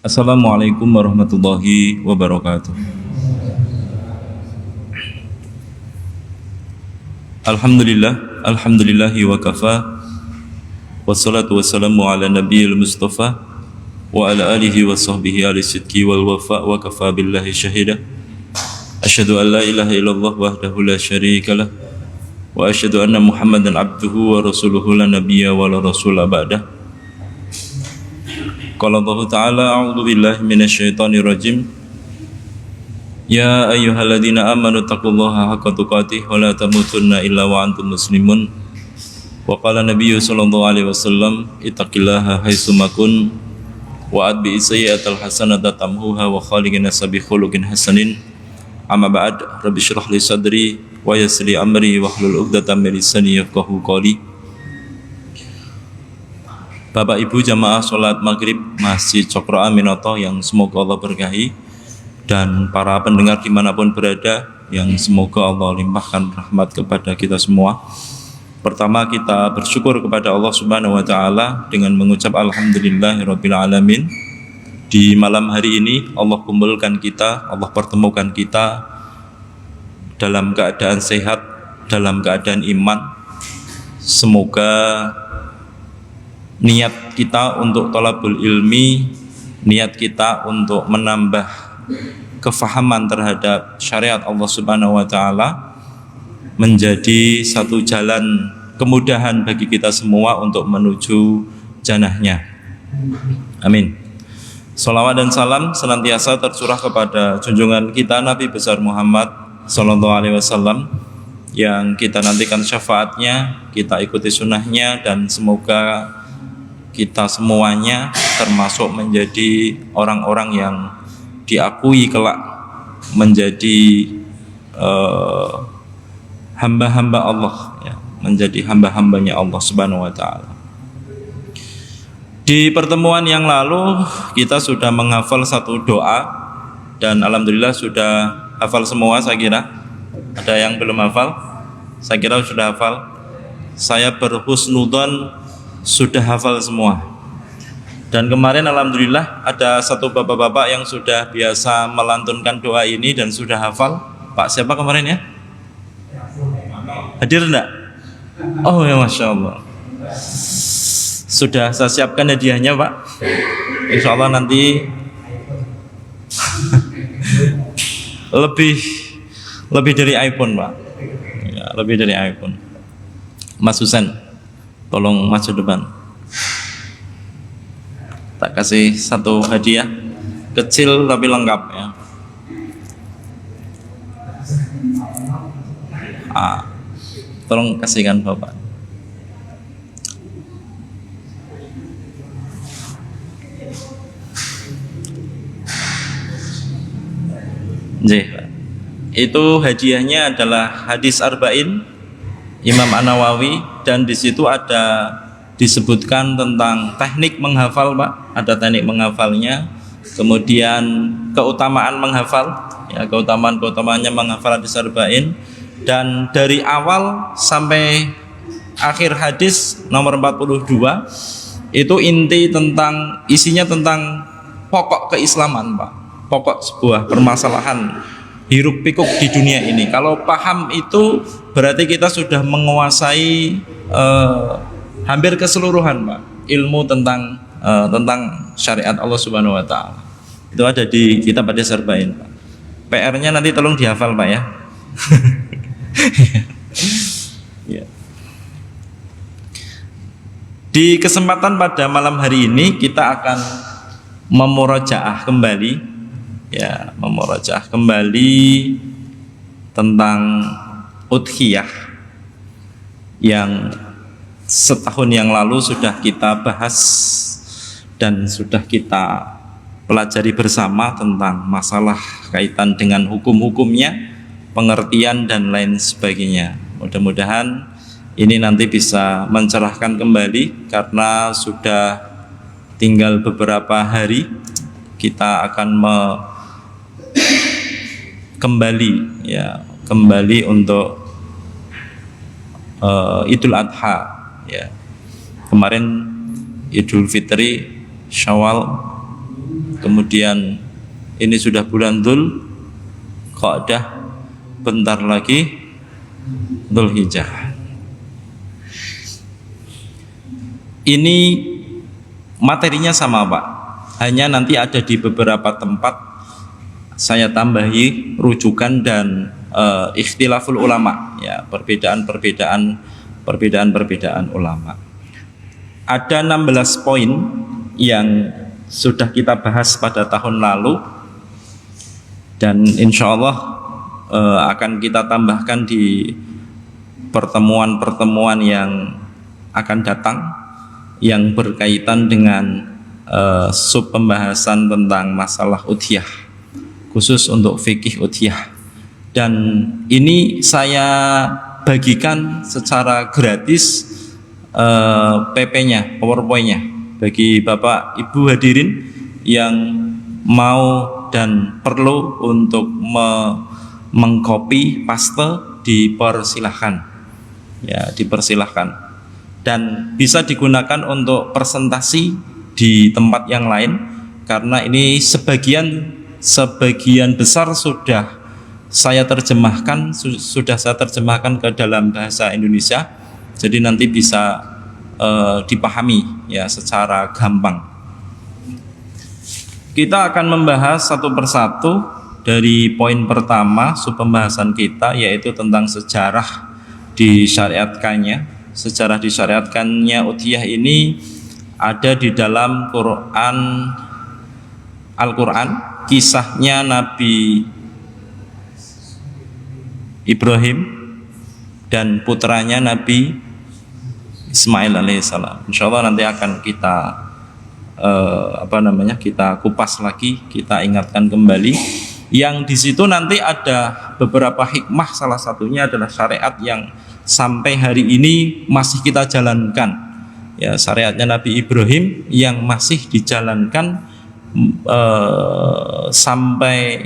Assalamualaikum warahmatullahi wabarakatuh. Alhamdulillahi wa kafa. Wassalatu wassalamu ala nabiyil mustafa wa ala alihi wa sahbihi ali sidki wal wafa wa kafa billahi syahida. Asyhadu an la ilaha illallah wahdahu la syarika lah wa asyhadu anna Muhammadan abduhu wa rasuluhu la nabiyya wa la rasula ba'dah. Qala Allah Ta'ala a'udzu billahi minasyaitonir rajim. Ya ayyuhalladzina amanu taqullaha haqqa tuqatih wa la tamutunna illa wa antum muslimun. Wa qala nabiyyu sallallahu alaihi wasallam ittaqillaha haitsu makun wa atbi sayyi'atal hasanata tamhuha wa khaliqin nas bi khuluqin hasanin. Amma ba'd, rabbi shrah li sadri wa yassir li amri wahlul 'uqdatam min lisani yafqahu qawli. Bapak Ibu jamaah sholat maghrib Masjid Cokro Aminoto yang semoga Allah berkahi, dan para pendengar dimanapun berada yang semoga Allah limpahkan rahmat kepada kita semua. Pertama, kita bersyukur kepada Allah Subhanahu wa Ta'ala dengan mengucap alhamdulillahirabbil alamin. Di malam hari ini Allah kumpulkan kita, Allah pertemukan kita dalam keadaan sehat, dalam keadaan iman. Semoga niat kita untuk thalabul ilmi, niat kita untuk menambah kefahaman terhadap syariat Allah Subhanahu wa Ta'ala menjadi satu jalan kemudahan bagi kita semua untuk menuju jannahnya. Amin. Salawat dan salam senantiasa tercurah kepada junjungan kita Nabi besar Muhammad sallallahu alaihi wasallam, yang kita nantikan syafaatnya, kita ikuti sunnahnya, dan semoga kita semuanya termasuk menjadi orang-orang yang diakui kelak menjadi hamba-hamba Allah, ya, menjadi hamba-hambanya Allah Subhanahu wa Ta'ala. Di pertemuan yang lalu kita sudah menghafal satu doa, dan alhamdulillah sudah hafal semua. Saya kira ada yang belum hafal, saya kira sudah hafal. Saya berhusnudzon sudah hafal semua. Dan kemarin alhamdulillah ada satu bapak-bapak yang sudah biasa melantunkan doa ini dan sudah hafal. Pak siapa kemarin ya? Hadir enggak? Oh ya, Masya Allah. Sudah saya siapkan hadiahnya Pak. Insya Allah nanti lebih dari iPhone Pak, ya, lebih dari iPhone. Mas Husen, tolong maju depan. Tak kasih satu hadiah kecil tapi lengkap, ya. Tolong kasihkan Bapak. Itu hadiahnya adalah hadis Arba'in Imam An-Nawawi, dan di situ ada disebutkan tentang teknik menghafal Pak, ada teknik menghafalnya, kemudian keutamaan menghafal, ya, keutamaannya menghafal hadis Arba'in, dan dari awal sampai akhir hadis nomor 42 itu isinya tentang pokok keislaman Pak, pokok sebuah permasalahan hiruk pikuk di dunia ini. Kalau paham itu berarti kita sudah menguasai hampir keseluruhan Pak, ilmu tentang syariat Allah Subhanahu wa Ta'ala. Itu ada di kitab hadis Arba'in Pak. PR-nya nanti tolong dihafal Pak, ya. Ya. Di kesempatan pada malam hari ini kita akan memurojaah kembali, ya, memurojaah kembali tentang udhiyah yang setahun yang lalu sudah kita bahas dan sudah kita pelajari bersama tentang masalah kaitan dengan hukum-hukumnya, pengertian dan lain sebagainya. Mudah-mudahan ini nanti bisa mencerahkan kembali, karena sudah tinggal beberapa hari kita akan kembali untuk Idul Adha, ya. Kemarin Idul Fitri, Syawal, kemudian ini sudah bulan Dzul Qa'dah, bentar lagi Dzulhijjah. Ini materinya sama Pak, hanya nanti ada di beberapa tempat saya tambahi rujukan dan ikhtilaful ulama, ya, perbedaan ulama. Ada 16 poin yang sudah kita bahas pada tahun lalu dan insya Allah akan kita tambahkan di pertemuan-pertemuan yang akan datang, yang berkaitan dengan sub pembahasan tentang masalah udhiyah, khusus untuk fikih udhiyah. Dan ini saya bagikan secara gratis PP-nya, PowerPoint-nya, bagi Bapak Ibu hadirin yang mau dan perlu untuk mengcopy paste, dipersilahkan, ya, dipersilahkan. Dan bisa digunakan untuk presentasi di tempat yang lain, karena ini sebagian besar sudah saya terjemahkan ke dalam bahasa Indonesia, jadi nanti bisa dipahami, ya, secara gampang. Kita akan membahas satu persatu dari poin pertama sub pembahasan kita, yaitu tentang sejarah disyariatkannya. Sejarah disyariatkannya udhiyah ini ada di dalam Al-Quran, kisahnya Nabi Ibrahim dan putranya Nabi Ismail alaihissalam. Insya Allah nanti akan kita kita kupas lagi, kita ingatkan kembali. Yang di situ nanti ada beberapa hikmah, salah satunya adalah syariat yang sampai hari ini masih kita jalankan, ya, syariatnya Nabi Ibrahim yang masih dijalankan sampai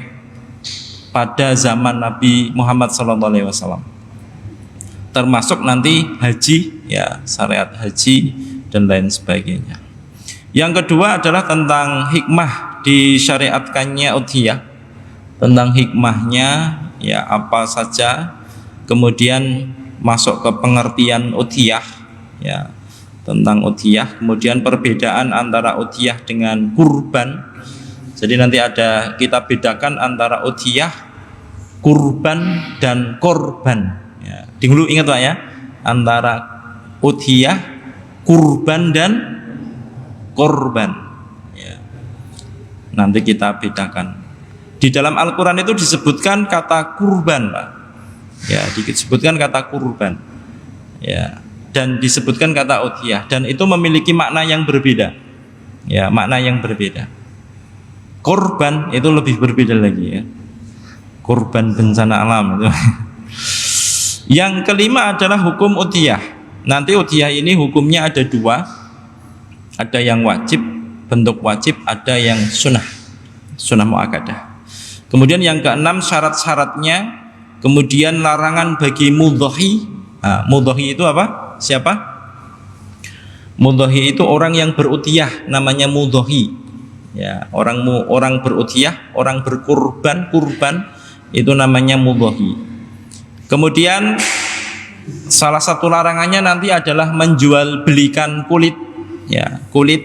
pada zaman Nabi Muhammad SAW, termasuk nanti haji, ya, syariat haji dan lain sebagainya. Yang kedua adalah tentang hikmah disyariatkannya udhiyah, tentang hikmahnya, ya, apa saja, kemudian masuk ke pengertian udhiyah, ya, tentang udhiyah, kemudian perbedaan antara udhiyah dengan kurban. Jadi nanti ada, kita bedakan antara udhiyah, kurban dan korban, ya. Dulu ingat Pak, ya, antara udhiyah, kurban dan korban, ya. Nanti kita bedakan. Di dalam Al-Quran itu disebutkan kata kurban Pak, ya, disebutkan kata kurban, ya, dan disebutkan kata udhiyah, dan itu memiliki makna yang berbeda, ya, makna yang berbeda. Korban itu lebih berbeda lagi, ya, korban bencana alam itu. Yang kelima adalah hukum udhiyah. Nanti udhiyah ini hukumnya ada dua, ada yang wajib, bentuk wajib, ada yang sunnah muakkadah. Kemudian yang keenam syarat-syaratnya, kemudian larangan bagi mudhahi. Mudhahi itu apa? Siapa? Mudhahi itu orang yang berudhiyah, namanya mudhahi, ya, orang berudhiyah, orang berkurban, kurban itu namanya mudhahi. Kemudian salah satu larangannya nanti adalah menjual belikan kulit, ya, kulit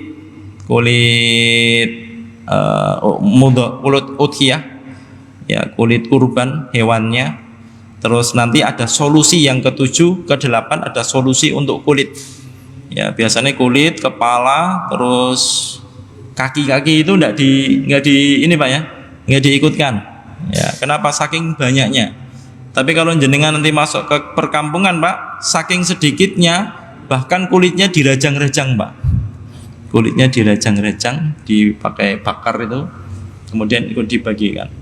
udhiyah, ya, kulit kurban hewannya. Terus nanti ada solusi yang ketujuh, kedelapan ada solusi untuk kulit, ya, biasanya kulit, kepala, terus kaki-kaki itu nggak di ini Pak, ya, nggak diikutkan, ya. Kenapa? Saking banyaknya. Tapi kalau jenengan nanti masuk ke perkampungan Pak, saking sedikitnya bahkan kulitnya dirajang-rajang Pak, kulitnya dirajang-rajang, dipakai bakar itu, kemudian ikut dibagikan.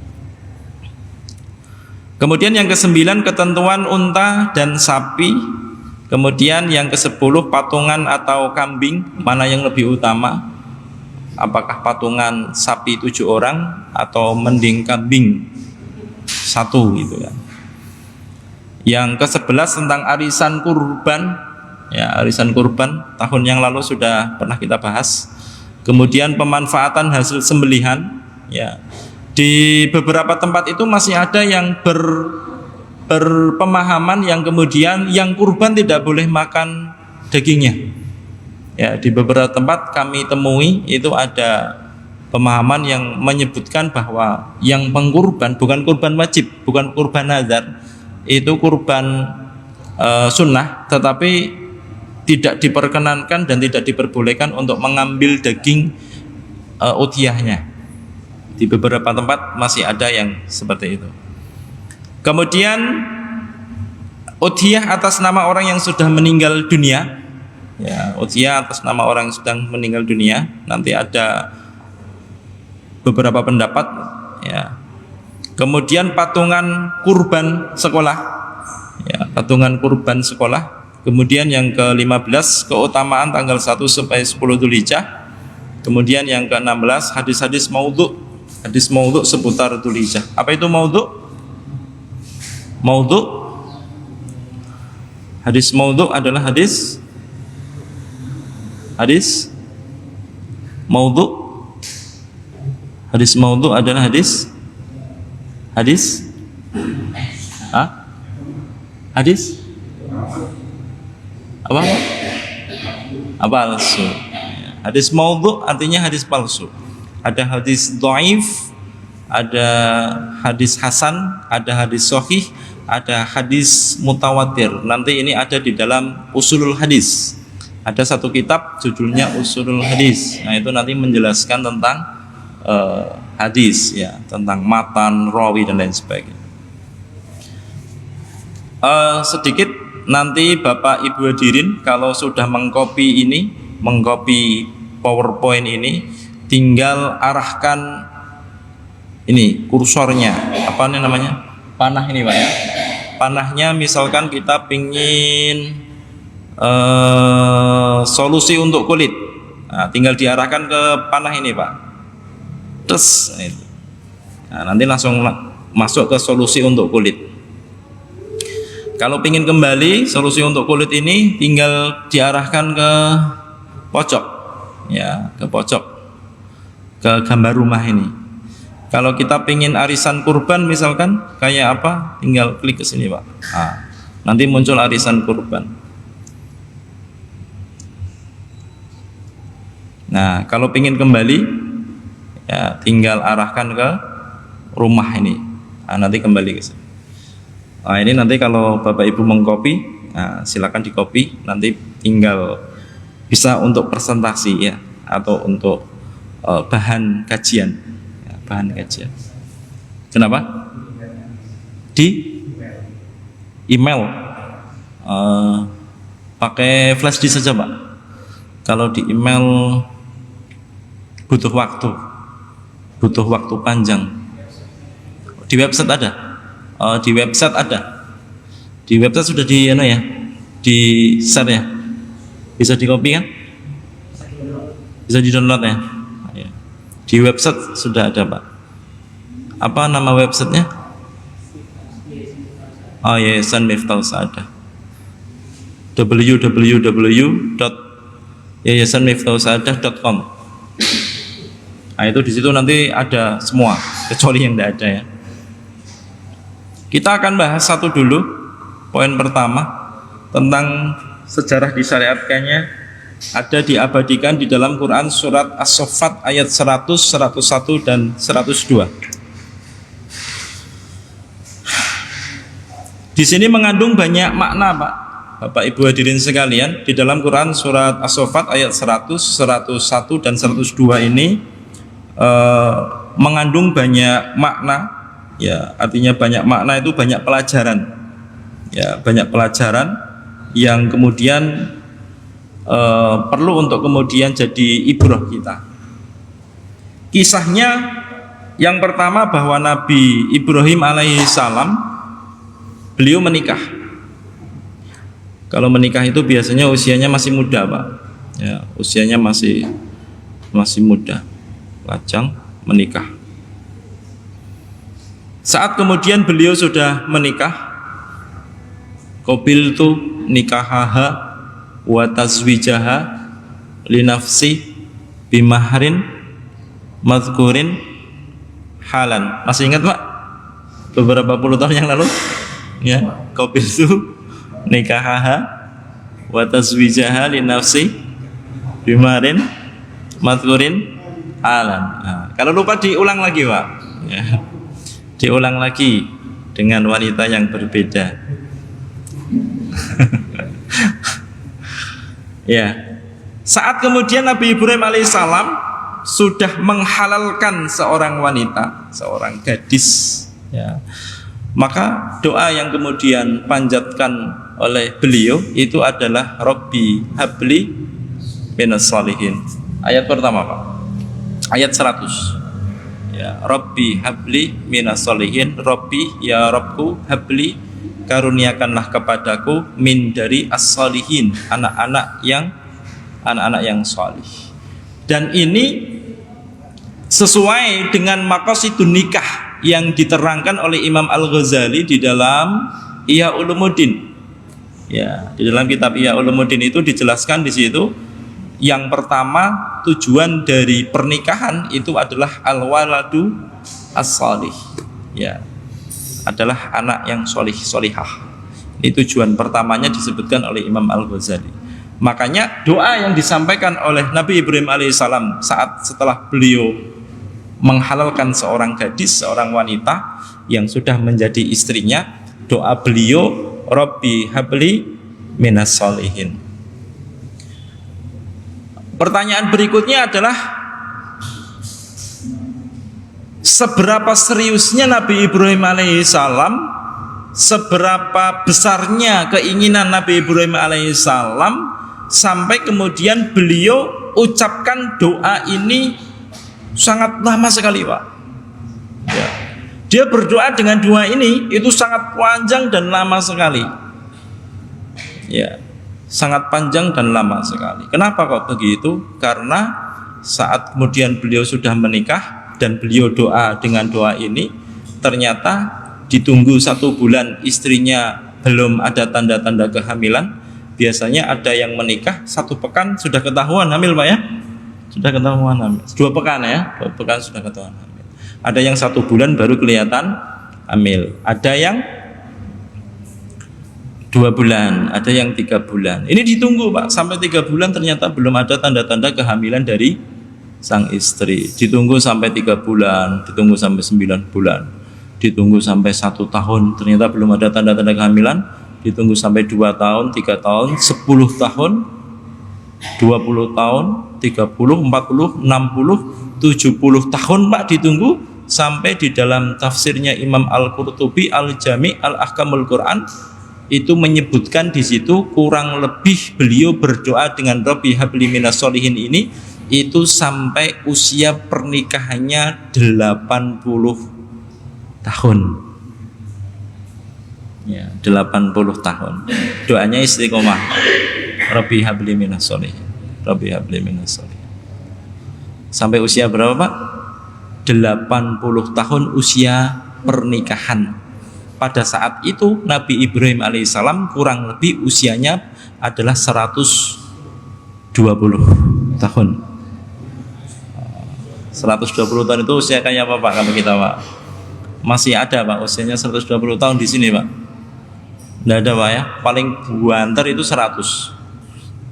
Kemudian yang ke-9 ketentuan unta dan sapi. Kemudian yang ke-10 patungan atau kambing, mana yang lebih utama? Apakah patungan sapi 7 orang atau mending kambing 1 gitu kan. Yang ke-11 tentang arisan kurban, ya, arisan kurban tahun yang lalu sudah pernah kita bahas. kemudian pemanfaatan hasil sembelihan, ya. Di beberapa tempat itu masih ada yang berpemahaman yang kemudian yang kurban tidak boleh makan dagingnya. Ya, di beberapa tempat kami temui itu ada pemahaman yang menyebutkan bahwa yang pengkurban bukan kurban wajib, bukan kurban nazar, itu kurban sunnah, tetapi tidak diperkenankan dan tidak diperbolehkan untuk mengambil daging udhiyahnya. Di beberapa tempat masih ada yang seperti itu. Kemudian udhiyah atas nama orang yang sudah meninggal dunia, ya, udhiyah atas nama orang yang sudah meninggal dunia, nanti ada beberapa pendapat, ya. Kemudian patungan kurban sekolah, ya, patungan kurban sekolah. Kemudian yang ke-15 keutamaan tanggal 1 sampai 10 Dzulhijjah. Kemudian yang ke-16 hadis-hadis maudhu, hadis maudhu seputar Dzulhijjah. Apa itu maudhu? Maudhu, hadis maudhu adalah hadis maudhu. Hadis maudhu adalah hadis apa? Palsu. Hadis maudhu artinya hadis palsu. Ada hadis dhaif, ada hadis hasan, ada hadis sahih, ada hadis mutawatir. Nanti ini ada di dalam usulul hadis. Ada satu kitab judulnya usulul hadis. Nah, itu nanti menjelaskan tentang hadis, ya, tentang matan, rawi dan lain sebagainya. Sedikit nanti Bapak Ibu hadirin kalau sudah mengcopy ini, mengcopy PowerPoint ini, tinggal arahkan ini kursornya, apa ini namanya, panah ini Pak ya, panahnya misalkan kita pingin solusi untuk kulit, nah, tinggal diarahkan ke panah ini Pak, terus nah, nanti langsung masuk ke solusi untuk kulit. Kalau pingin kembali solusi untuk kulit ini tinggal diarahkan ke pojok, ya, ke pojok, ke gambar rumah ini. Kalau kita pingin arisan kurban misalkan kayak apa, tinggal klik ke sini Pak. Nah, nanti muncul arisan kurban. Nah, kalau pingin kembali, ya tinggal arahkan ke rumah ini. Nah, nanti kembali ke sini. Nah, ini nanti kalau Bapak Ibu mengcopy, nah, silakan di copy, nanti tinggal bisa untuk presentasi ya, atau untuk bahan kajian, ya, bahan kajian. Kenapa? Di email, pakai flash disk saja Pak. Kalau di email butuh waktu panjang. Di website ada. Di website ada. Di website sudah di ya, di share ya. Bisa di copy kan? Bisa di download ya. Di website sudah ada Pak. Apa nama websitenya? Yayasan Miftahul Saadah. www.yayasanmiftahulsaadah.com. Nah, itu di situ nanti ada semua, kecuali yang tidak ada ya. Kita akan bahas satu dulu, poin pertama tentang sejarah disyariatkannya, ada diabadikan di dalam Quran surat As-Saffat ayat 100, 101 dan 102. Di sini mengandung banyak makna Pak, Bapak Ibu hadirin sekalian. Di dalam Quran surat As-Saffat ayat 100, 101 dan 102 ini mengandung banyak makna. Ya, artinya banyak makna itu banyak pelajaran. Ya, banyak pelajaran yang kemudian perlu untuk kemudian jadi ibrah kita. Kisahnya yang pertama bahwa Nabi Ibrahim alaihi salam beliau menikah. Kalau menikah itu biasanya usianya masih muda Pak. Ya, usianya masih muda, lajang menikah. Saat kemudian beliau sudah menikah, qabiltu nikahaha wa tazwijaha li nafsi bimahrin madhkurin halan. Masih ingat Pak? Beberapa puluh tahun yang lalu ya, qabiltu nikahaha wa tazwijaha li nafsi bimahrin madhkurin halan. Nah, kalau lupa diulang lagi Pak ya. Diulang lagi dengan wanita yang berbeda. Ya, saat kemudian Nabi Ibrahim alaihissalam sudah menghalalkan seorang wanita, seorang gadis, ya, maka doa yang kemudian panjatkan oleh beliau itu adalah Rabbi habli minas sholihin. Ayat pertama Pak, ayat 100. Ya, Rabbi habli minas sholihin. Rabbi, ya Rabbku, habli, karuniakanlah kepadaku min dari as-sholihin, anak-anak yang sholih. Dan ini sesuai dengan maqasidun nikah yang diterangkan oleh Imam Al-Ghazali di dalam Ihya Ulumuddin. Ya, di dalam kitab Ihya Ulumuddin itu dijelaskan di situ yang pertama tujuan dari pernikahan itu adalah al-waladu as-sholih. Ya, adalah anak yang sholih sholihah. Ini tujuan pertamanya disebutkan oleh Imam Al-Ghazali. Makanya doa yang disampaikan oleh Nabi Ibrahim alaihissalam setelah beliau menghalalkan seorang gadis, seorang wanita yang sudah menjadi istrinya, doa beliau Rabbi habli minas sholihin. Pertanyaan berikutnya adalah seberapa seriusnya Nabi Ibrahim alaihissalam, seberapa besarnya keinginan Nabi Ibrahim alaihissalam sampai kemudian beliau ucapkan doa ini sangat lama sekali Pak ya. Dia berdoa dengan doa ini itu sangat panjang dan lama sekali ya, sangat panjang dan lama sekali. Kenapa kok begitu? Karena saat kemudian beliau sudah menikah dan beliau doa dengan doa ini, ternyata ditunggu 1 bulan istrinya belum ada tanda-tanda kehamilan. Biasanya ada yang menikah 1 pekan sudah ketahuan hamil Pak ya, sudah ketahuan hamil. 2 pekan ya, 2 pekan sudah ketahuan hamil. Ada yang 1 bulan baru kelihatan hamil, ada yang 2 bulan, ada yang 3 bulan. Ini ditunggu Pak, sampai 3 bulan ternyata belum ada tanda-tanda kehamilan dari sang istri. Ditunggu sampai 3 bulan, ditunggu sampai 9 bulan, ditunggu sampai 1 tahun, ternyata belum ada tanda-tanda kehamilan. Ditunggu sampai 2 tahun, 3 tahun, 10 tahun, 20 tahun, 30, 40, 60, 70 tahun Pak ditunggu. Sampai di dalam tafsirnya Imam Al-Qurtubi Al-Jami' Al-Ahkamul Quran itu menyebutkan di situ kurang lebih beliau berdoa dengan Rabbi habli minas sholihin ini itu sampai usia pernikahannya 80 tahun ya, 80 tahun. Doanya istiqomah, Rabbi habli minas sholihin, Rabbi habli minas sholihin. Sampai usia berapa Pak? 80 tahun usia pernikahan. Pada saat itu Nabi Ibrahim alaihissalam kurang lebih usianya adalah 120 tahun. 120 tahun itu usia kayak apa Pak kalau kita Pak? Masih ada Pak usianya 120 tahun di sini Pak? Tidak ada Pak ya, paling buanter itu 100,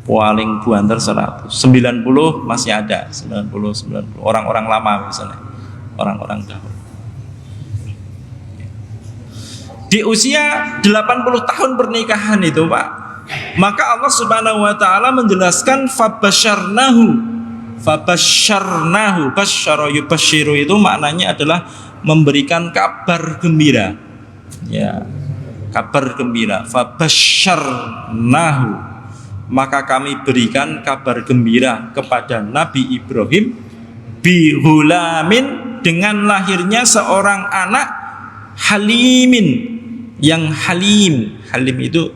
paling buanter 100, 90 masih ada, 90 orang-orang lama misalnya, orang-orang dahulu. Di usia 80 tahun pernikahan itu Pak, maka Allah Subhanahu wa taala menjelaskan fabasyarnahu, basyara yubasyiru itu maknanya adalah memberikan kabar gembira. Ya, kabar gembira. Fabasyarnahu, maka kami berikan kabar gembira kepada Nabi Ibrahim bihulamin, dengan lahirnya seorang anak halimin, yang halim. Halim itu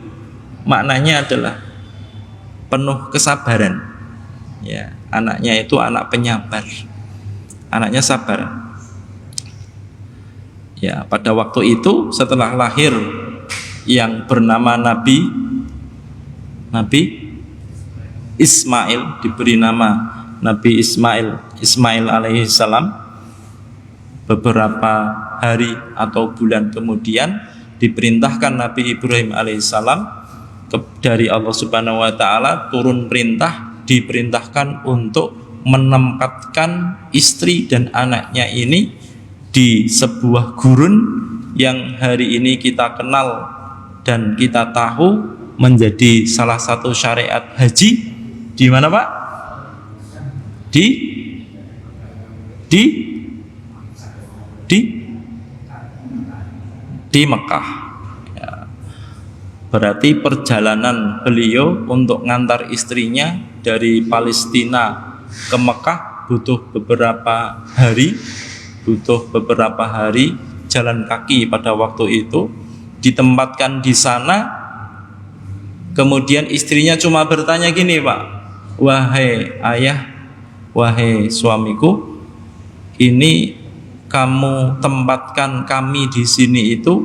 maknanya adalah penuh kesabaran. Ya, anaknya itu anak penyabar, anaknya sabar. Ya, pada waktu itu setelah lahir yang bernama Nabi Ismail, diberi nama Nabi Ismail alaihi salam, beberapa hari atau bulan kemudian diperintahkan Nabi Ibrahim alaihissalam dari Allah Subhanahu wa taala turun perintah, diperintahkan untuk menempatkan istri dan anaknya ini di sebuah gurun yang hari ini kita kenal dan kita tahu menjadi salah satu syariat haji. Di mana, Pak? Di Mekah. Ya. Berarti perjalanan beliau untuk ngantar istrinya dari Palestina ke Mekah butuh beberapa hari jalan kaki pada waktu itu, ditempatkan di sana. Kemudian istrinya cuma bertanya gini, Pak, wahai ayah, wahai suamiku, ini kamu tempatkan kami di sini itu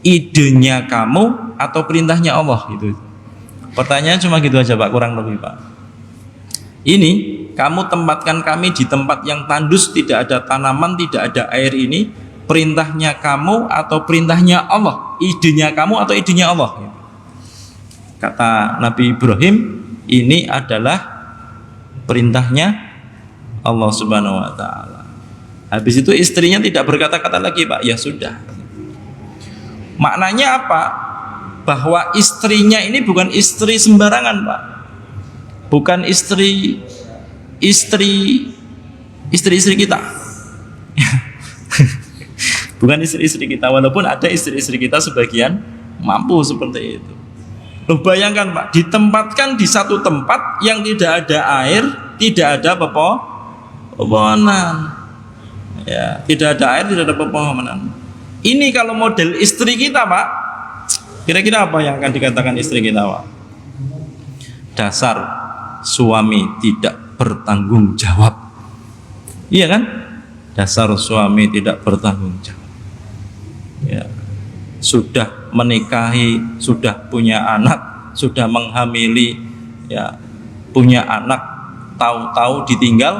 idenya kamu atau perintahnya Allah gitu. Pertanyaan cuma gitu aja, Pak, kurang lebih, Pak. Ini kamu tempatkan kami di tempat yang tandus, tidak ada tanaman, tidak ada air, ini perintahnya kamu atau perintahnya Allah? Idenya kamu atau idenya Allah? Gitu. Kata Nabi Ibrahim, ini adalah perintahnya Allah Subhanahu wa taala. Habis itu istrinya tidak berkata-kata lagi, Pak. Ya sudah. Maknanya apa? Bahwa istrinya ini bukan istri sembarangan, Pak. Bukan istri kita. Bukan istri-istri kita, walaupun ada istri-istri kita sebagian mampu seperti itu. Loh, bayangkan, Pak, ditempatkan di satu tempat yang tidak ada air, tidak ada pepohonan. Ya, tidak ada air, tidak ada pepohonan. Ini kalau model istri kita, Pak, kira-kira apa yang akan dikatakan istri kita, Pak? Dasar suami tidak bertanggung jawab. Iya kan? Dasar suami tidak bertanggung jawab. Ya. Sudah menikahi, sudah punya anak, sudah menghamili, ya, punya anak, tahu-tahu ditinggal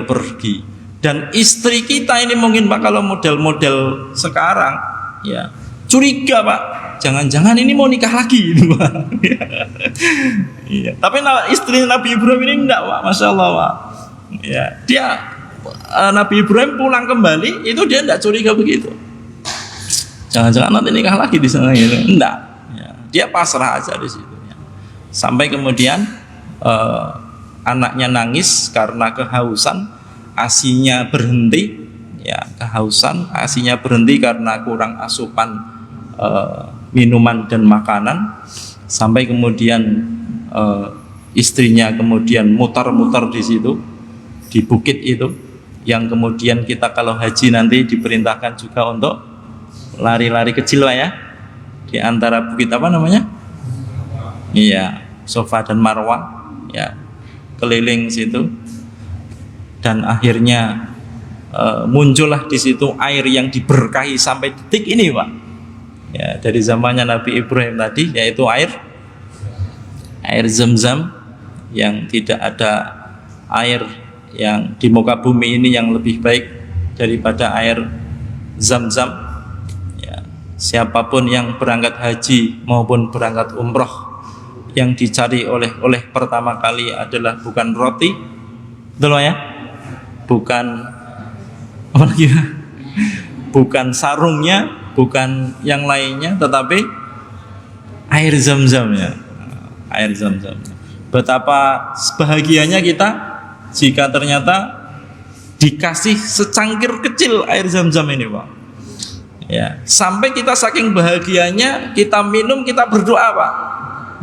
pergi. Dan istri kita ini mungkin, Pak, kalau model-model sekarang, ya, curiga, Pak, jangan-jangan ini mau nikah lagi gitu, Pak. Iya. Tapi istri Nabi Ibrahim ini enggak, Pak, masya Allah, Pak. Ya, Nabi Ibrahim pulang kembali itu dia enggak curiga begitu. Jangan-jangan nanti nikah lagi di sana gitu. Enggak. Ya, dia pasrah aja di situ. Ya. Sampai kemudian anaknya nangis karena kehausan, ASINya berhenti. Ya, kehausan, ASINya berhenti karena kurang asupan minuman dan makanan. Sampai kemudian istrinya kemudian mutar-mutar di situ, di bukit itu, yang kemudian kita kalau haji nanti diperintahkan juga untuk lari-lari kecil lah ya, di antara bukit apa namanya? Iya, Safa dan Marwah, ya, keliling situ, dan akhirnya muncullah di situ air yang diberkahi sampai detik ini, Pak. Ya, dari zamannya Nabi Ibrahim tadi, yaitu air Zam-Zam, yang tidak ada air yang di muka bumi ini yang lebih baik daripada air Zam-Zam. Siapapun yang berangkat haji maupun berangkat umroh, yang dicari oleh pertama kali adalah bukan roti, betul ya? Bukan apa lagi? Bukan sarungnya, bukan yang lainnya, tetapi air Zam-Zam, ya. Air Zam-Zam. Betapa bahagianya kita jika ternyata dikasih secangkir kecil air Zam-Zam ini, Pak. Ya, sampai kita saking bahagianya kita minum, kita berdoa, Pak.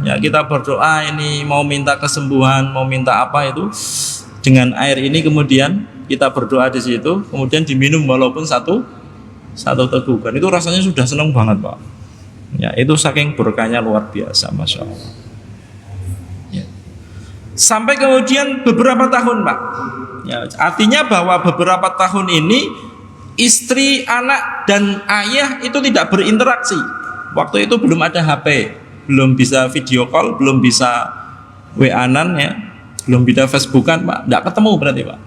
Ya, kita berdoa ini mau minta kesembuhan, mau minta apa itu, dengan air ini kemudian kita berdoa di situ, kemudian diminum walaupun satu tegukan, itu rasanya sudah senang banget, Pak. Ya, itu saking berkahnya luar biasa, masya Allah. Ya. Sampai kemudian beberapa tahun, Pak. Ya, artinya bahwa beberapa tahun ini istri, anak, dan ayah itu tidak berinteraksi. Waktu itu belum ada HP, belum bisa video call, belum bisa WA-an, ya. sebelum pindah Facebookan Pak, tidak ketemu berarti Pak.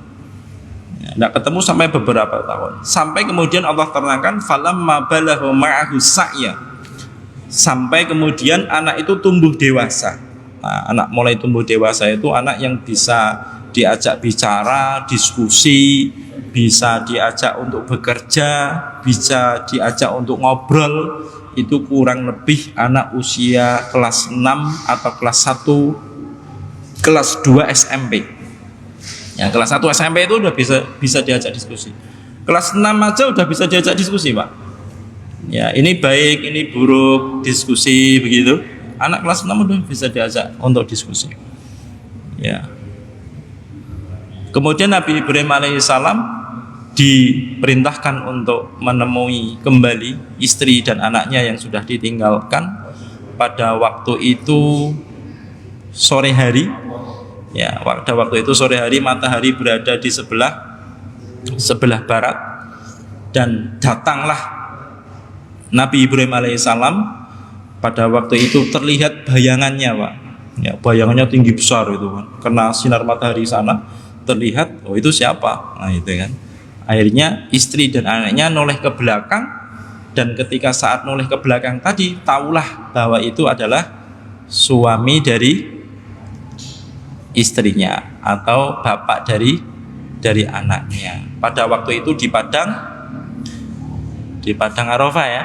Tidak ketemu sampai beberapa tahun. Sampai kemudian Allah terangkan falamma balagha ma'ahu sa'ya. Sampai kemudian anak itu tumbuh dewasa. Nah, anak mulai tumbuh dewasa itu anak yang bisa diajak bicara, diskusi, bisa diajak untuk bekerja, bisa diajak untuk ngobrol. Itu kurang lebih anak usia kelas 6 atau kelas 1, kelas 2 SMP. Ya, kelas 1 SMP itu udah bisa diajak diskusi. Kelas 6 aja udah bisa diajak diskusi, Pak. Ya, ini baik, ini buruk, diskusi begitu. Anak kelas 6 udah bisa diajak untuk diskusi. Ya. Kemudian Nabi Ibrahim alaihissalam diperintahkan untuk menemui kembali istri dan anaknya yang sudah ditinggalkan. Pada waktu itu sore hari, ya, pada waktu itu sore hari, matahari berada di sebelah barat, dan datanglah Nabi Ibrahim alaihissalam. Pada waktu itu terlihat bayangannya, Pak. Ya, bayangannya tinggi besar itu kan, kena sinar matahari sana, terlihat, oh itu siapa? Nah itu kan. Akhirnya istri dan anaknya noleh ke belakang, dan ketika saat noleh ke belakang tadi, tahulah bahwa itu adalah suami dari istrinya atau bapak dari anaknya. Pada waktu itu di padang Arafah, ya,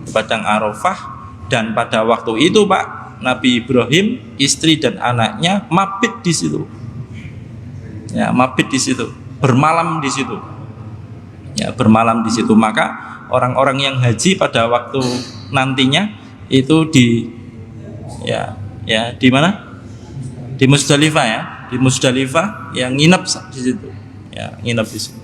di padang Arafah. Dan pada waktu itu Pak, Nabi Ibrahim, istri dan anaknya mabit di situ. Ya, mabit di situ, bermalam di situ. Ya, bermalam di situ. Maka orang-orang yang haji pada waktu nantinya itu di mana? Di Musdalifah, ya, di Musdalifah yang nginep di situ. Ya, nginep di situ.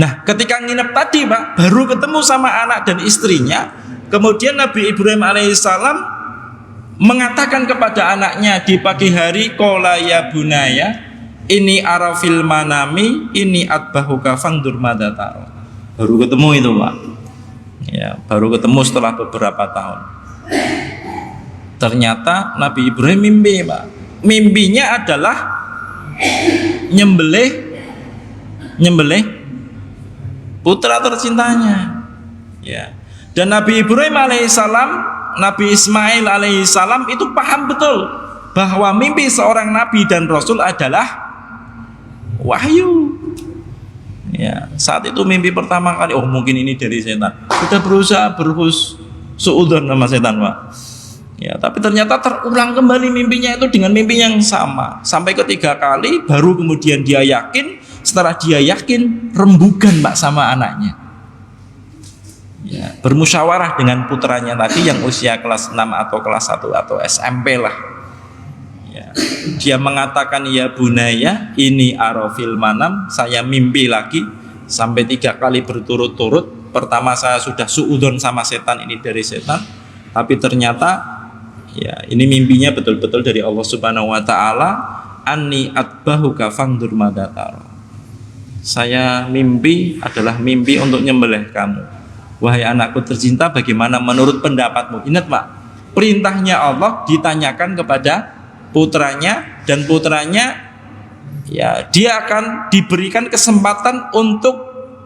Nah, ketika nginep tadi Pak, baru ketemu sama anak dan istrinya. Kemudian Nabi Ibrahim alaihissalam mengatakan kepada anaknya di pagi hari, qala ya bunaya ini arafil manami ini atbahuka fangdur madza tara. Baru ketemu itu Pak. Ya, baru ketemu setelah beberapa tahun. Ternyata Nabi Ibrahim mimpi, Pak. Mimpinya adalah nyembelih putra tercintanya. Ya. Dan Nabi Ibrahim alaihissalam, Nabi Ismail alaihissalam itu paham betul bahwa mimpi seorang nabi dan rasul adalah wahyu. Ya, saat itu mimpi pertama kali, oh mungkin ini dari setan. Kita berusaha berhusnudzon sama setan, Pak. Ya, tapi ternyata terulang kembali mimpinya itu dengan mimpi yang sama. Sampai ketiga kali baru kemudian dia yakin, setelah dia yakin rembugan Pak sama anaknya. Ya, bermusyawarah dengan putranya tadi yang usia kelas 6 atau kelas 1 atau SMP lah. Ya, dia mengatakan ya bunaya ini arafil manam, saya mimpi lagi sampai 3 kali berturut-turut. Pertama saya sudah suudzon sama setan, ini dari setan, tapi ternyata ya ini mimpinya betul-betul dari Allah Subhanahu wa taala. Anni atbahuka fangdur madza tara. Saya mimpi adalah mimpi untuk nyembelih kamu. Wahai anakku tercinta, bagaimana menurut pendapatmu? Ingat Pak, perintahnya Allah ditanyakan kepada putranya, dan putranya ya dia akan diberikan kesempatan untuk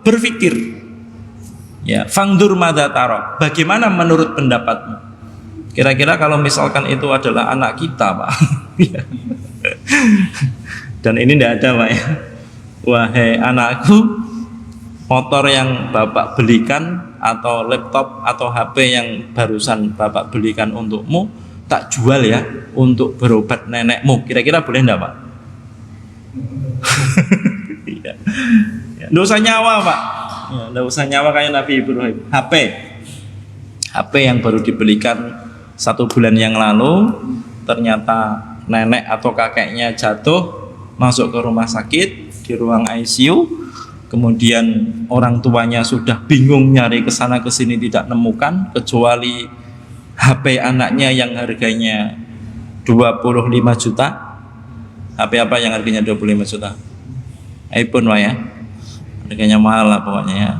berpikir. Ya, fangdur madza tara. Bagaimana menurut pendapatmu? Kira-kira kalau misalkan itu adalah anak kita, Pak. Dan ini tidak ada, Pak, ya. Wahai anakku, motor yang Bapak belikan atau laptop atau HP yang barusan Bapak belikan untukmu, tak jual ya untuk berobat nenekmu. Kira-kira boleh enggak, Pak? Ya. Nggak usah nyawa, Pak. Ya, nggak usah nyawa kayak Nabi Ibrahim. HP yang baru dibelikan 1 bulan yang lalu, ternyata nenek atau kakeknya jatuh, masuk ke rumah sakit di ruang ICU. Kemudian orang tuanya sudah bingung nyari kesana kesini tidak nemukan, kecuali HP anaknya yang harganya 25 juta. HP apa yang harganya 25 juta? iPhone, Pak, ya. Harganya mahal lah pokoknya, ya.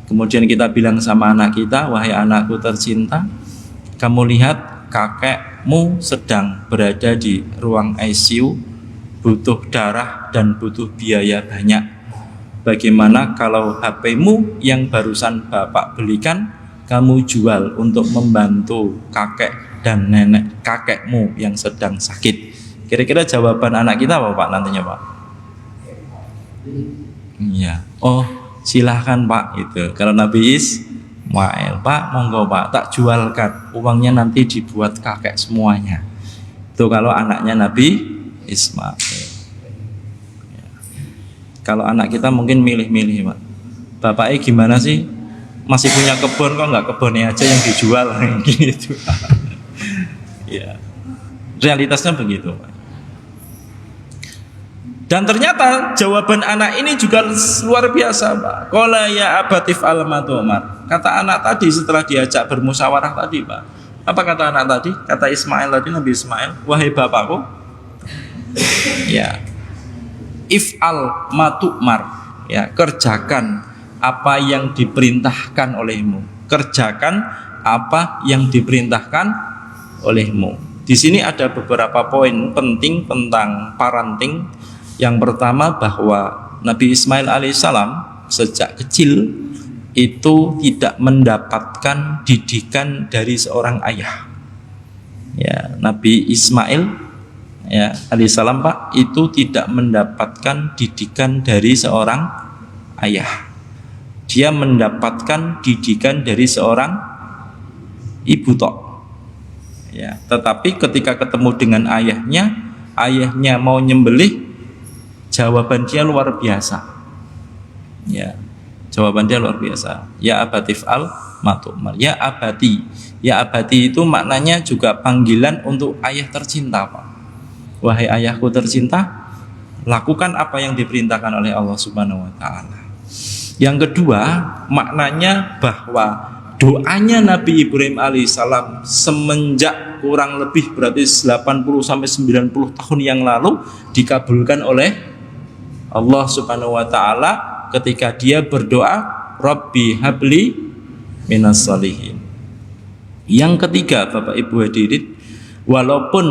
Kemudian kita bilang sama anak kita, wahai anakku tercinta, kamu lihat kakekmu sedang berada di ruang ICU butuh darah dan butuh biaya banyak. Bagaimana kalau HP-mu yang barusan bapak belikan kamu jual untuk membantu kakek dan nenek kakekmu yang sedang sakit? Kira-kira jawaban anak kita apa Pak nantinya Pak? Iya. Oh silahkan Pak itu. Kalau Nabi Ismail, Pak monggo Pak, tak jualkan, uangnya nanti dibuat kakek semuanya. Itu kalau anaknya Nabi Ismail. Kalau anak kita mungkin milih-milih Pak. Bapaknya gimana sih? Masih punya kebun kok nggak kebunnya aja yang dijual gitu. Ya. Realitasnya begitu Pak. Dan ternyata jawaban anak ini juga luar biasa Pak. Qala ya abatif al-matumar. Kata anak tadi setelah diajak bermusyawarah tadi Pak. Apa kata anak tadi? Kata Ismail tadi, Nabi Ismail, wahai bapakku, ya, if'al matumar, ya, kerjakan apa yang diperintahkan olehmu. Kerjakan apa yang diperintahkan olehmu. Di sini ada beberapa poin penting tentang parenting. Yang pertama bahwa Nabi Ismail alaihissalam sejak kecil itu tidak mendapatkan didikan dari seorang ayah. Ya, Nabi Ismail ya alaihissalam Pak itu tidak mendapatkan didikan dari seorang ayah. Dia mendapatkan didikan dari seorang ibu tok. Ya, tetapi ketika ketemu dengan ayahnya mau nyembelih, jawaban dia luar biasa. Ya, jawaban dia luar biasa. Ya abatif al matumar. Ya abati. Ya abati itu maknanya juga panggilan untuk ayah tercinta Pak. Wahai ayahku tercinta, lakukan apa yang diperintahkan oleh Allah Subhanahu wa taala. Yang kedua, maknanya bahwa doanya Nabi Ibrahim alaihissalam semenjak kurang lebih berarti 80 sampai 90 tahun yang lalu dikabulkan oleh Allah Subhanahu wa taala ketika dia berdoa, Rabbi habli minas sholihin. Yang ketiga, Bapak Ibu hadirin, walaupun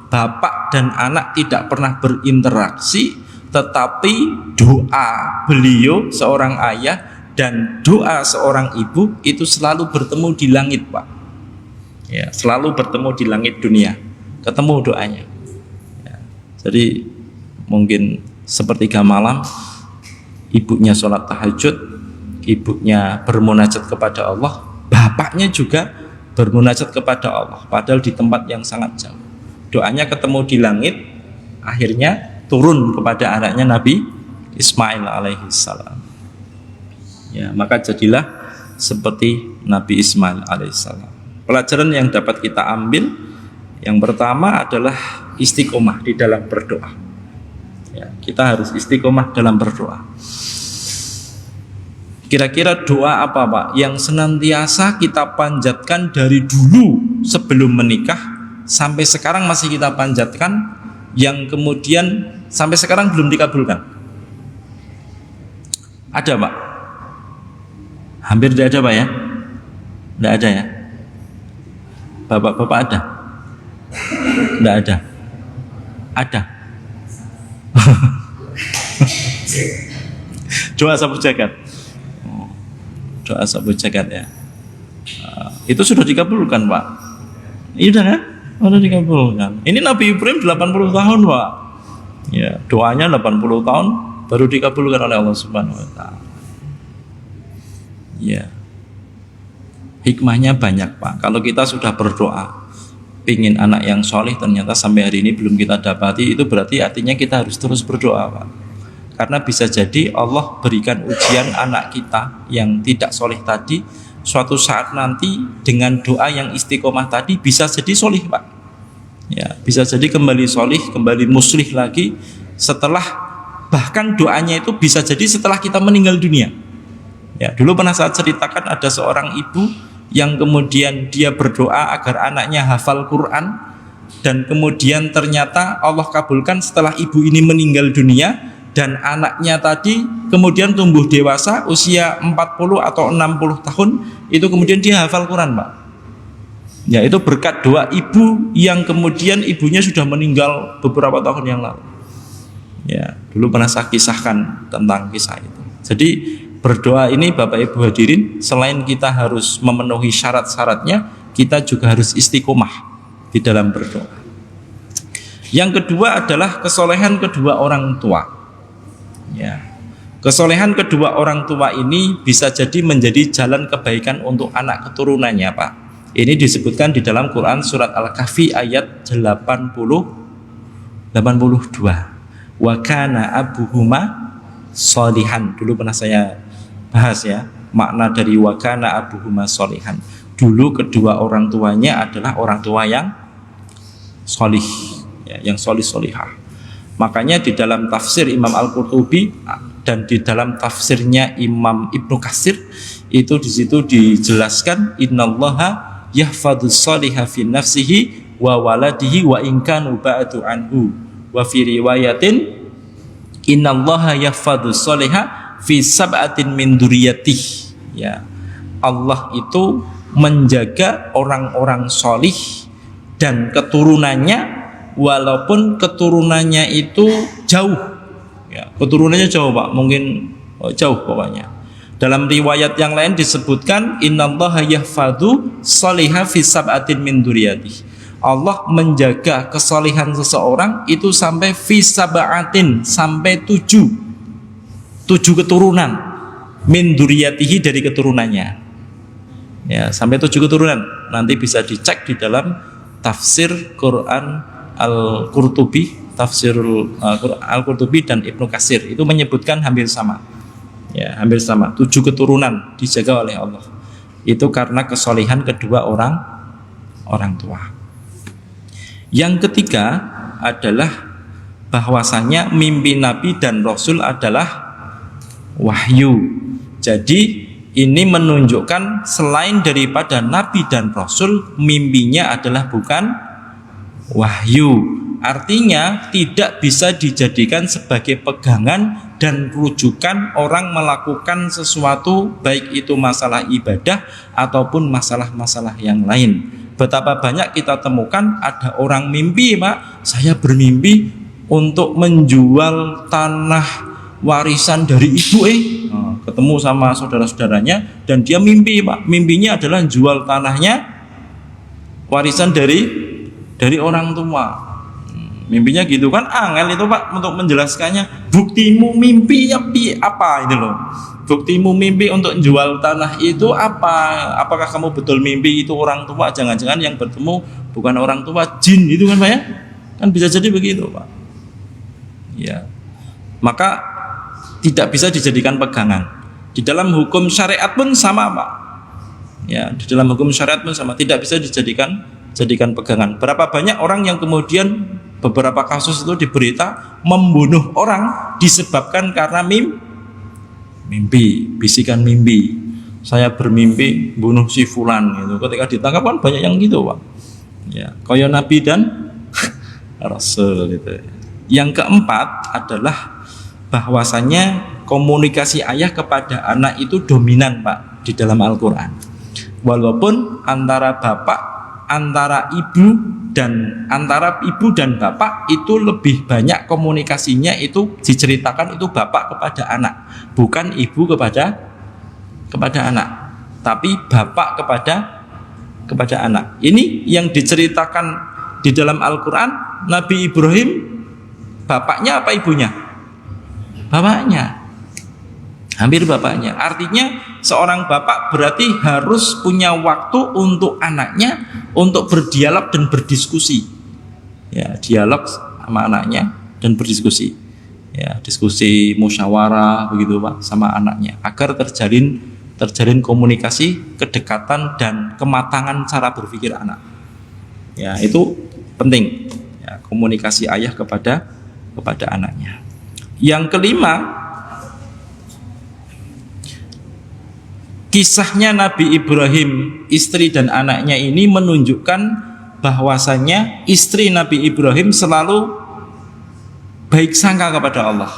bapak dan anak tidak pernah berinteraksi, tetapi doa beliau seorang ayah dan doa seorang ibu itu selalu bertemu di langit Pak. Ya, selalu bertemu di langit dunia, ketemu doanya. Ya, jadi mungkin sepertiga malam ibunya sholat tahajud, ibunya bermunajat kepada Allah, bapaknya juga bermunajat kepada Allah, padahal di tempat yang sangat jauh. Doanya ketemu di langit, akhirnya turun kepada anaknya Nabi Ismail alaihissalam. Ya, maka jadilah seperti Nabi Ismail alaihissalam. Pelajaran yang dapat kita ambil yang pertama adalah istiqomah di dalam berdoa. Ya, kita harus istiqomah dalam berdoa. Kira-kira doa apa Pak yang senantiasa kita panjatkan dari dulu sebelum menikah sampai sekarang masih kita panjatkan, yang kemudian sampai sekarang belum dikabulkan? Ada Pak? Hampir tidak ada Pak ya? Tidak ada ya? Bapak-bapak ada? Tidak ada? Ada? Doa sapu jagat. Doa sapu jagat ya. Itu sudah dikabulkan Pak. Iya kan? Sudah dikabulkan. Ini Nabi Ibrahim 80 tahun Pak. Ya, doanya 80 tahun baru dikabulkan oleh Allah Subhanahu wa taala. Ya. Hikmahnya banyak Pak. Kalau kita sudah berdoa pingin anak yang soleh, ternyata sampai hari ini belum kita dapati, itu berarti artinya kita harus terus berdoa Pak. Karena bisa jadi Allah berikan ujian anak kita yang tidak soleh tadi, suatu saat nanti dengan doa yang istiqomah tadi bisa jadi soleh Pak. Ya, bisa jadi kembali soleh, kembali muslih lagi setelah, bahkan doanya itu bisa jadi setelah kita meninggal dunia. Ya, dulu pernah saya ceritakan ada seorang ibu yang kemudian dia berdoa agar anaknya hafal Quran, dan kemudian ternyata Allah kabulkan setelah ibu ini meninggal dunia, dan anaknya tadi kemudian tumbuh dewasa usia 40 atau 60 tahun, itu kemudian dia hafal Quran Pak. Ya, itu berkat doa ibu yang kemudian ibunya sudah meninggal beberapa tahun yang lalu. Ya, dulu pernah saya kisahkan tentang kisah itu. Jadi berdoa ini Bapak Ibu hadirin, selain kita harus memenuhi syarat-syaratnya, kita juga harus istiqomah di dalam berdoa. Yang kedua adalah kesolehan kedua orang tua. Ya, kesolehan kedua orang tua ini bisa jadi menjadi jalan kebaikan untuk anak keturunannya, Pak. Ini disebutkan di dalam Quran surat Al-Kahfi ayat 82. Wa kana abuhuma sholihan. Dulu pernah saya bahas ya, makna dari wa kana abuhuma sholihan. Dulu kedua orang tuanya adalah orang tua yang sholih, ya, yang sholih-sholihah. Makanya di dalam tafsir Imam Al-Qurtubi dan di dalam tafsirnya Imam Ibnu Katsir itu di situ dijelaskan innallaha yahfadzus sholiha fi nafsihi wa waladihi wa in kanu ba'du anhu. Wa fi riwayatin innallaha yahfadzus sholiha fi sab'atin min dzurriyyatihi. Ya, Allah itu menjaga orang-orang sholih dan keturunannya, walaupun keturunannya itu jauh. Ya, keturunannya jauh, Pak, mungkin jauh pokoknya. Dalam riwayat yang lain disebutkan innallaha yahfadzu sholiha fi sab'atin min dzurriyyatihi. Allah menjaga kesalihan seseorang itu sampai fisaba'atin, sampai tujuh keturunan min dzurriyyatihi, dari keturunannya. Ya, sampai 7 keturunan. Nanti bisa dicek di dalam tafsir Quran Al-Qurtubi, tafsir Al-Qurtubi dan Ibnu Katsir itu menyebutkan hampir sama. Ya, hampir sama. 7 keturunan dijaga oleh Allah. Itu karena kesalihan kedua orang tua. Yang ketiga adalah bahwasanya mimpi Nabi dan Rasul adalah wahyu. Jadi ini menunjukkan selain daripada Nabi dan Rasul, mimpinya adalah bukan wahyu. Artinya tidak bisa dijadikan sebagai pegangan dan rujukan orang melakukan sesuatu, baik itu masalah ibadah ataupun masalah-masalah yang lain. Betapa banyak kita temukan ada orang mimpi, Pak, saya bermimpi untuk menjual tanah warisan dari ibu, ketemu sama saudara-saudaranya dan dia mimpi, Pak, mimpinya adalah jual tanahnya warisan dari orang tua. Mimpinya gitu kan, angel itu, Pak, untuk menjelaskannya. Buktimu mimpi apa itu loh? Buktimu mimpi untuk jual tanah itu apa? Apakah kamu betul mimpi itu orang tua? Jangan-jangan yang bertemu bukan orang tua, jin itu kan, Pak, ya? Kan bisa jadi begitu, Pak. Ya. Maka tidak bisa dijadikan pegangan. Di dalam hukum syariat pun sama, Pak. Ya, di dalam hukum syariat pun sama, tidak bisa dijadikan pegangan. Berapa banyak orang yang kemudian beberapa kasus itu diberita membunuh orang disebabkan karena mimpi, bisikan mimpi. Saya bermimpi bunuh si fulan gitu. Ketika ditangkap kan banyak yang gitu, Pak. Ya, kaya Nabi dan Rasul gitu. Yang keempat adalah bahwasanya komunikasi ayah kepada anak itu dominan, Pak, di dalam Al-Qur'an. Walaupun antara ibu dan bapak itu lebih banyak komunikasinya itu diceritakan itu bapak kepada anak, bukan ibu kepada anak, tapi bapak kepada anak. Ini yang diceritakan di dalam Al-Qur'an. Nabi Ibrahim bapaknya apa ibunya? Bapaknya. Hampir bapaknya. Artinya seorang bapak berarti harus punya waktu untuk anaknya, untuk berdialog dan berdiskusi. Ya, dialog sama anaknya dan berdiskusi. Ya, diskusi musyawarah begitu, Pak, sama anaknya agar terjalin komunikasi, kedekatan dan kematangan cara berpikir anak. Ya, itu penting. Ya, komunikasi ayah kepada anaknya. Yang kelima, kisahnya Nabi Ibrahim, istri dan anaknya ini menunjukkan bahwasanya istri Nabi Ibrahim selalu baik sangka kepada Allah.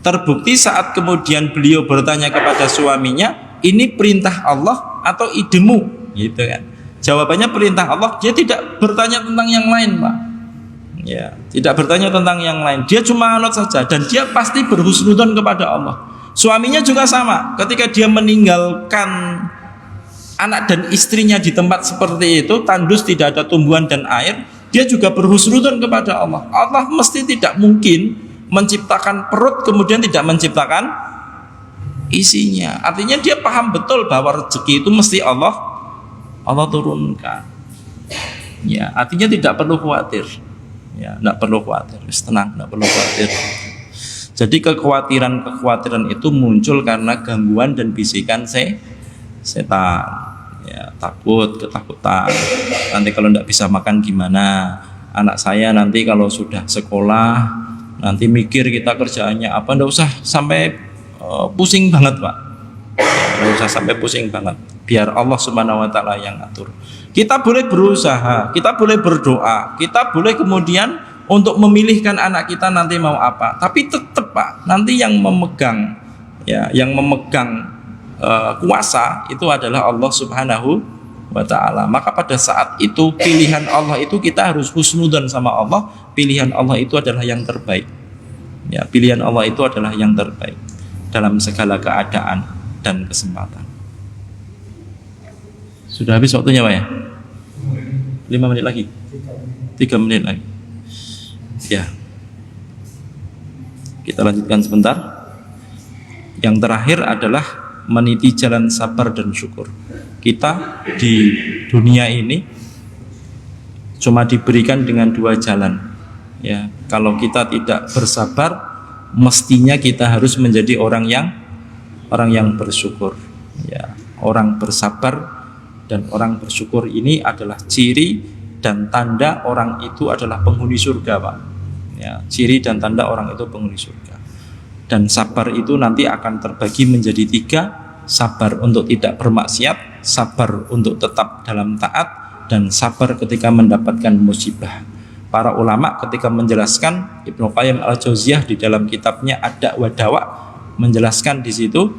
Terbukti saat kemudian beliau bertanya kepada suaminya, ini perintah Allah atau idemu? Gitu kan. Jawabannya perintah Allah, dia tidak bertanya tentang yang lain, Pak. Ya, tidak bertanya tentang yang lain. Dia cuma anut saja dan dia pasti berhusnudzon kepada Allah. Suaminya juga sama. Ketika dia meninggalkan anak dan istrinya di tempat seperti itu, tandus, tidak ada tumbuhan dan air, dia juga berhusnudzon kepada Allah. Allah mesti tidak mungkin menciptakan perut kemudian tidak menciptakan isinya. Artinya dia paham betul bahwa rezeki itu mesti Allah turunkan. Ya, artinya tidak perlu khawatir. Ya, tidak perlu khawatir. Tenang, tidak perlu khawatir. Jadi kekhawatiran itu muncul karena gangguan dan bisikan setan. Ya, takut, ketakutan. Nanti kalau tidak bisa makan gimana? Anak saya nanti kalau sudah sekolah, nanti mikir kita kerjaannya apa? Tidak usah sampai pusing banget, Pak. Tidak usah sampai pusing banget. Biar Allah Subhanahu Wa Taala yang atur. Kita boleh berusaha, kita boleh berdoa, kita boleh kemudian untuk memilihkan anak kita nanti mau apa. Tapi tetap, Pak, nanti yang memegang, ya, yang memegang kuasa itu adalah Allah Subhanahu Wa Taala. Maka pada saat itu pilihan Allah itu kita harus husnudzon sama Allah. Pilihan Allah itu adalah yang terbaik. Ya, pilihan Allah itu adalah yang terbaik dalam segala keadaan dan kesempatan. Sudah habis waktunya, Pak ya? 5 menit lagi? 3 menit lagi. Ya. Kita lanjutkan sebentar. Yang terakhir adalah meniti jalan sabar dan syukur. Kita di dunia ini cuma diberikan dengan 2 jalan. Ya, kalau kita tidak bersabar, mestinya kita harus menjadi orang yang bersyukur. Ya, orang bersabar dan orang bersyukur ini adalah ciri dan tanda orang itu adalah penghuni surga, Pak. Ya, ciri dan tanda orang itu penghuni surga. Dan sabar itu nanti akan terbagi menjadi 3: sabar untuk tidak bermaksiat, sabar untuk tetap dalam taat, dan sabar ketika mendapatkan musibah. Para ulama ketika menjelaskan, Ibnu Qayyim al-Jauziyah di dalam kitabnya Ad-Da' wa Dawa menjelaskan di situ,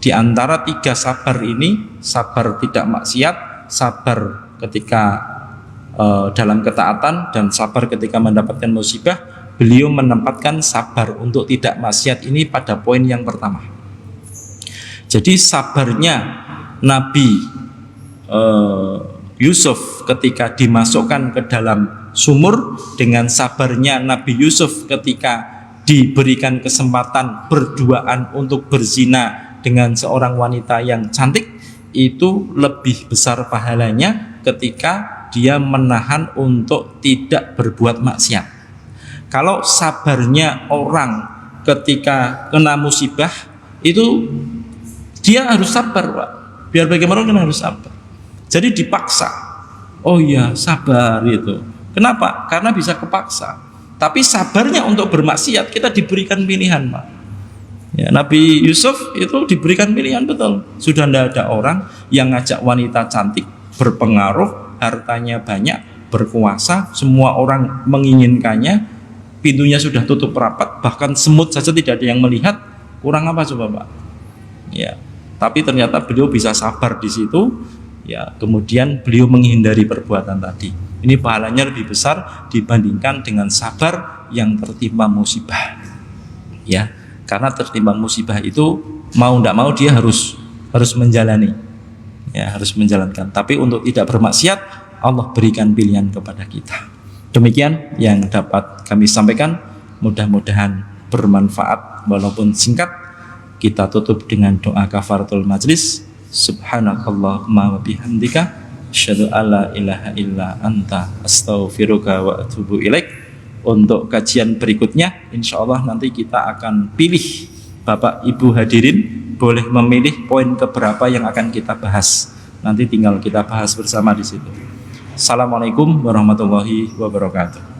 di antara 3 sabar ini, sabar tidak maksiat, sabar ketika dalam ketaatan, dan sabar ketika mendapatkan musibah, beliau menempatkan sabar untuk tidak maksiat ini pada poin yang pertama. Jadi sabarnya Nabi Yusuf ketika dimasukkan ke dalam sumur, dengan sabarnya Nabi Yusuf ketika diberikan kesempatan berduaan untuk berzina dengan seorang wanita yang cantik, itu lebih besar pahalanya ketika dia menahan untuk tidak berbuat maksiat. Kalau sabarnya orang ketika kena musibah, itu dia harus sabar, Pak. Biar bagaimana kan harus sabar. Jadi dipaksa. Oh iya, sabar itu. Kenapa? Karena bisa kepaksa. Tapi sabarnya untuk bermaksiat kita diberikan pilihan, Pak. Ya, Nabi Yusuf itu diberikan pilihan, betul. Sudah tidak ada orang yang ngajak wanita cantik, berpengaruh, hartanya banyak, berkuasa, semua orang menginginkannya, pintunya sudah tutup rapat, bahkan semut saja tidak ada yang melihat. Kurang apa coba, Pak? Ya, tapi ternyata beliau bisa sabar di situ. Ya, kemudian beliau menghindari perbuatan tadi. Ini pahalanya lebih besar dibandingkan dengan sabar yang tertimpa musibah. Ya. Karena tertimpa musibah itu mau tidak mau dia harus menjalani, ya, harus menjalankan. Tapi untuk tidak bermaksiat, Allah berikan pilihan kepada kita. Demikian yang dapat kami sampaikan. Mudah-mudahan bermanfaat walaupun singkat. Kita tutup dengan doa kafaratul majlis. Subhanakallahumma wa bihamdika, asyhadu alla ilaha illa anta, astaghfiruka wa atubu ilaik. Untuk kajian berikutnya, insya Allah nanti kita akan pilih, Bapak Ibu hadirin boleh memilih poin keberapa yang akan kita bahas. Nanti tinggal kita bahas bersama di situ. Assalamualaikum warahmatullahi wabarakatuh.